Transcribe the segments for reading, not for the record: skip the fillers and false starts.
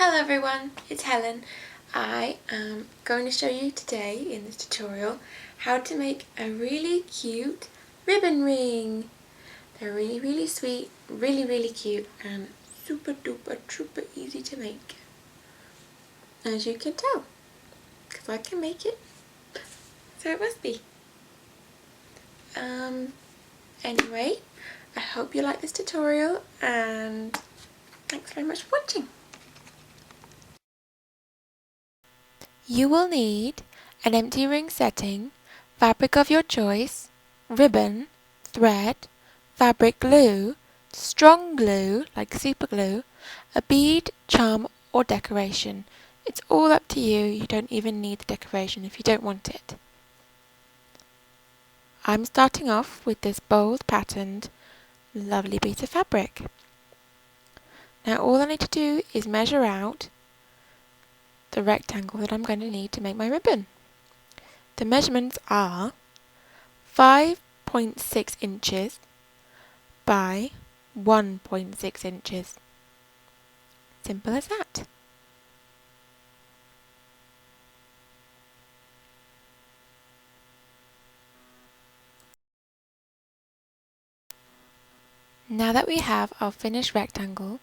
Hello everyone, it's Helen. I am going to show you today in this tutorial how to make a really cute ribbon ring. They're really sweet, really cute and super easy to make. As you can tell, because I can make it, so it must be. Anyway, I hope you like this tutorial and thanks very much for watching. You will need an empty ring setting, fabric of your choice, ribbon, thread, fabric glue, strong glue like super glue, a bead, charm or decoration. It's all up to you, you don't even need the decoration if you don't want it. I'm starting off with this bold patterned lovely piece of fabric. Now all I need to do is measure out the rectangle that I'm going to need to make my ribbon. The measurements are 5.6 inches by 1.6 inches. Simple as that. Now that we have our finished rectangle,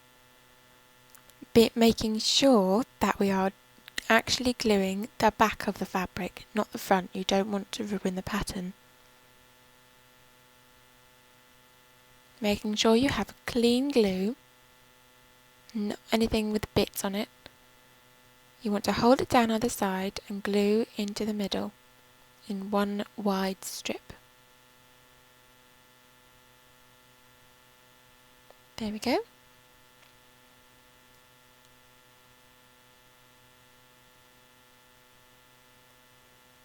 making sure that we are actually gluing the back of the fabric, not the front. You don't want to ruin the pattern. Making sure you have clean glue, not anything with bits on it. You want to hold it down either side and glue into the middle in one wide strip. There we go.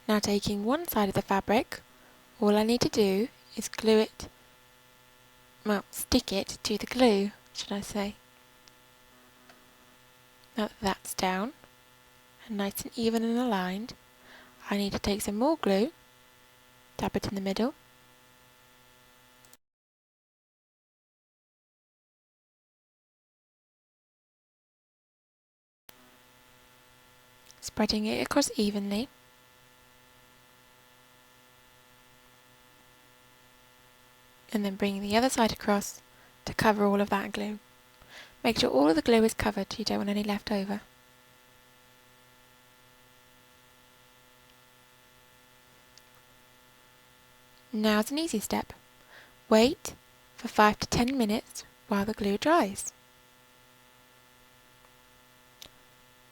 Now taking one side of the fabric, all I need to do is glue it, well, stick it to the glue, should I say. Now that that's down, and nice and even and aligned, I need to take some more glue, dab it in the middle, spreading it across evenly, and then bringing the other side across to cover all of that glue. Make sure all of the glue is covered, you don't want any left over. Now's an easy step. Wait for 5 to 10 minutes while the glue dries.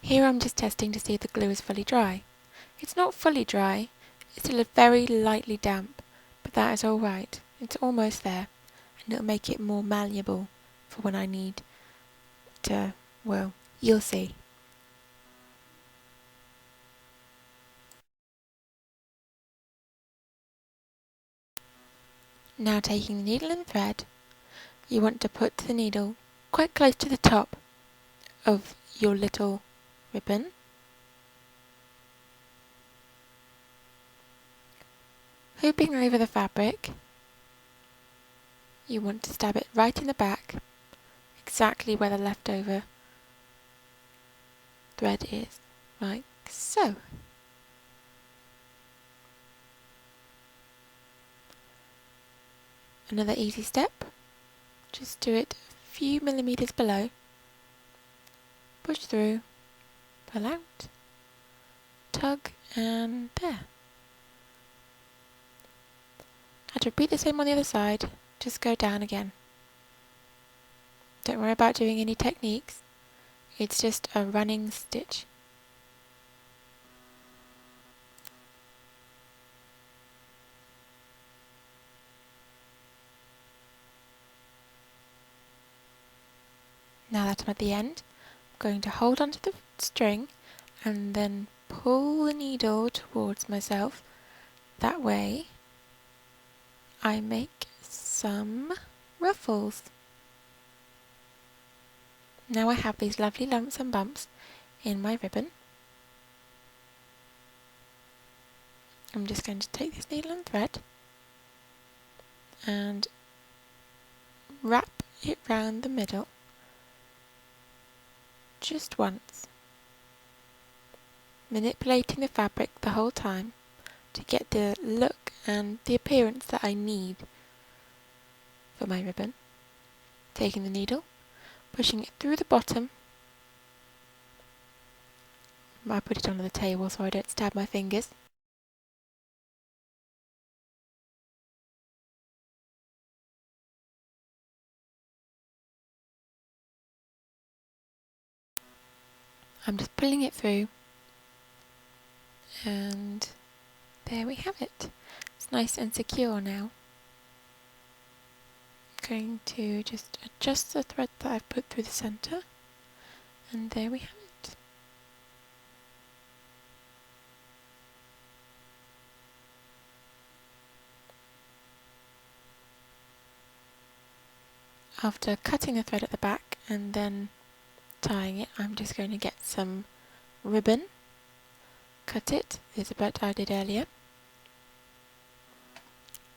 Here I'm just testing to see if the glue is fully dry. It's not fully dry, it's still very lightly damp, but that is alright. It's almost there, and it'll make it more malleable for when I need to, well, you'll see. Now taking the needle and thread, you want to put the needle quite close to the top of your little ribbon. Hooping over the fabric, you want to stab it right in the back, exactly where the leftover thread is, like so. Another easy step, just do it a few millimeters below, push through, pull out, tug, and there. And repeat the same on the other side, just go down again. Don't worry about doing any techniques, it's just a running stitch. Now that I'm at the end, I'm going to hold onto the string and then pull the needle towards myself. That way I make some ruffles. Now I have these lovely lumps and bumps in my ribbon. I'm just going to take this needle and thread and wrap it round the middle, just once, manipulating the fabric the whole time to get the look and the appearance that I need for my ribbon. Taking the needle, pushing it through the bottom. I put it onto the table so I don't stab my fingers. I'm just pulling it through, and there we have it. It's nice and secure now. I'm going to just adjust the thread that I've put through the centre, and there we have it. After cutting the thread at the back and then tying it, I'm just going to get some ribbon, cut it, there's a bit I did earlier,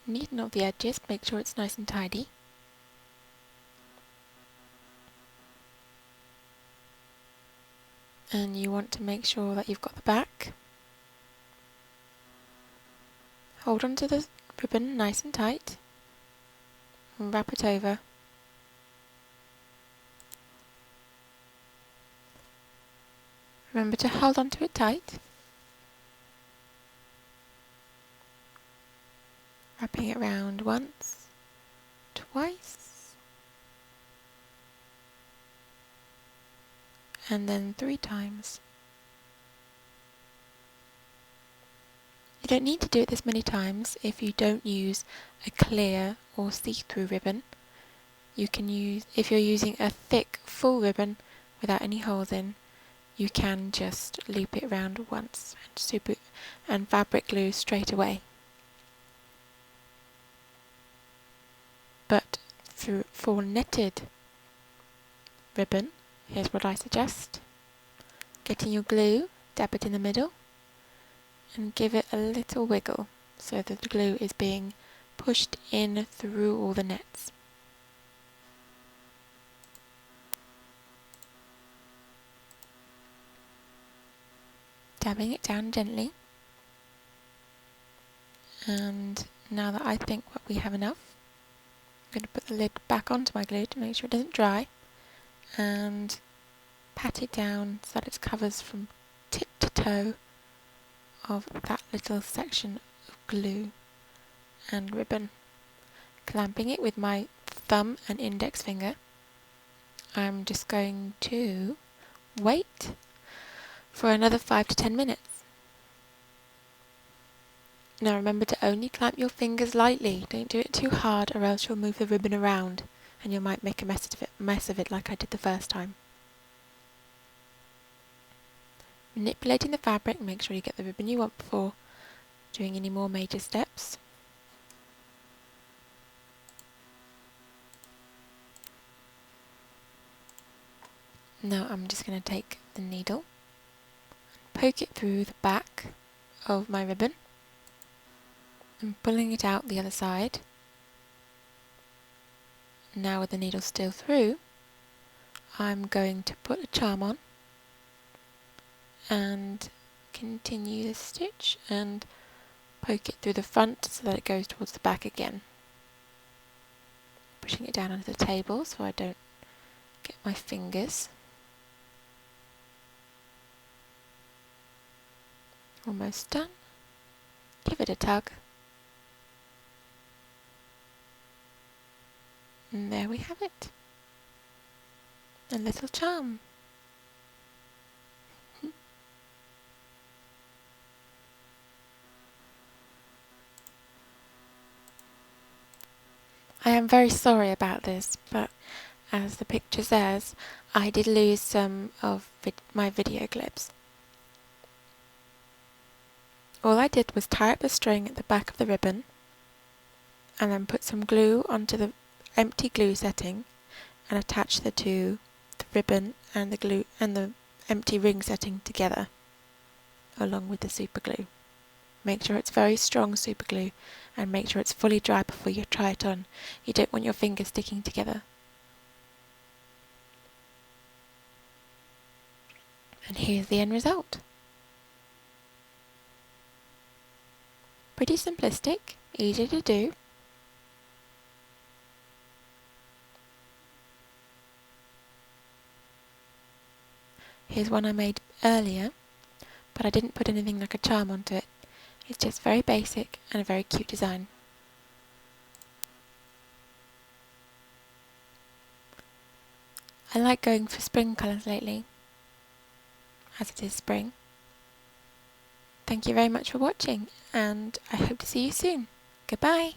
neaten off the edges, make sure it's nice and tidy. And you want to make sure that you've got the back. Hold on to the ribbon nice and tight, and wrap it over. Remember to hold on to it tight. Wrapping it round once, twice, and then 3 times. You don't need to do it this many times if you don't use a clear or see-through ribbon. You can use, if you're using a thick, full ribbon without any holes in, you can just loop it round once and fabric glue straight away. But for knitted ribbon, here's what I suggest. Getting your glue, dab it in the middle, and give it a little wiggle so that the glue is being pushed in through all the nets. Dabbing it down gently. And now that I think that we have enough, I'm going to put the lid back onto my glue to make sure it doesn't dry, and pat it down so that it covers from tip to toe of that little section of glue and ribbon. Clamping it with my thumb and index finger, I'm just going to wait for another 5 to 10 minutes. Now remember to only clamp your fingers lightly, don't do it too hard or else you'll move the ribbon around and you might make a mess of it like I did the first time. Manipulating the fabric, make sure you get the ribbon you want before doing any more major steps. Now I'm just going to take the needle, poke it through the back of my ribbon and pulling it out the other side. Now with the needle still through, I'm going to put a charm on and continue the stitch and poke it through the front so that it goes towards the back again. Pushing it down onto the table so I don't get my fingers. Almost done. Give it a tug. And there we have it. A little charm. I am very sorry about this, but as the picture says, I did lose some of my video clips. All I did was tie up the string at the back of the ribbon and then put some glue onto the empty glue setting and attach the two, the ribbon and the glue and the empty ring setting together along with the super glue. Make sure it's very strong super glue and make sure it's fully dry before you try it on. You don't want your fingers sticking together. And here's the end result. Pretty simplistic, easy to do. Here's one I made earlier, but I didn't put anything like a charm onto it. It's just very basic and a very cute design. I like going for spring colours lately, as it is spring. Thank you very much for watching, and I hope to see you soon. Goodbye!